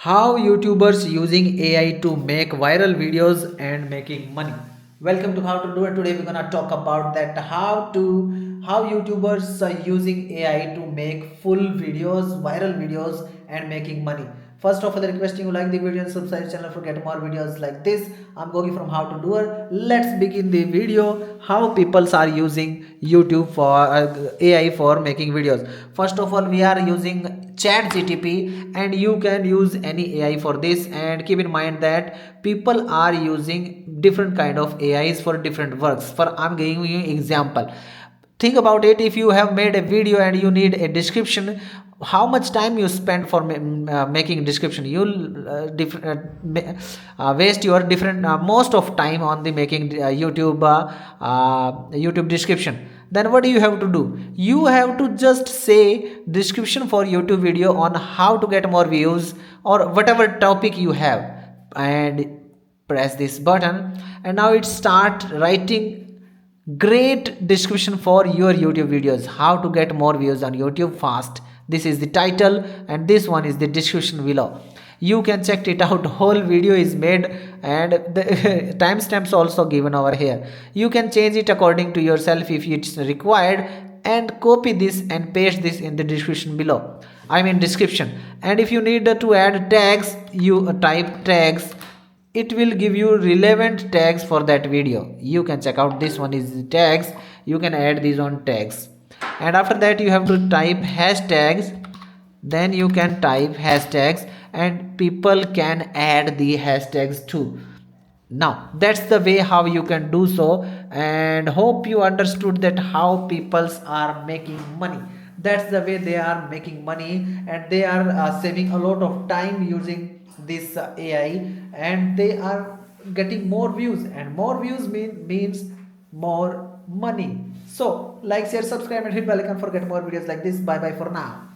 How YouTubers using AI to make viral videos and making money. Welcome to How to Do It. Today we're gonna talk about that how YouTubers are using AI to make full videos, viral videos and making money. First of all, requesting you like the video and subscribe channel for get more videos like this. I'm Gogi from How to Do It. Let's begin the video. How people are using YouTube for AI for making videos. First of all, we are using ChatGPT and you can use any AI for this, and keep in mind that people are using different kind of AIs for different works. For I'm giving you example. Think about it. If you have made a video and you need a description, how much time you spend for making description? You'll waste your different most of time on the making YouTube description. Then what do you have to do? You have to just say description for YouTube video on how to get more views or whatever topic you have, and press this button, and now it start writing great description for your YouTube videos. How to get more views on YouTube fast. This is the title and this one is the description below. You can check it out. Whole video is made and the timestamps also given over here. You can change it according to yourself if it's required, and copy this and paste this in the description below. I mean description. And if you need to add tags, you type tags. It will give you relevant tags for that video. You can check out. This one is the tags. You can add these on tags, and after that you have to type hashtags. Then you can type hashtags and people can add the hashtags too. Now that's the way how you can do so, and hope you understood that how peoples are making money. That's the way they are making money, and they are saving a lot of time using this AI, and they are getting more views, and more views means more money. So like, share, subscribe and hit bell icon for get more videos like this. Bye bye for now.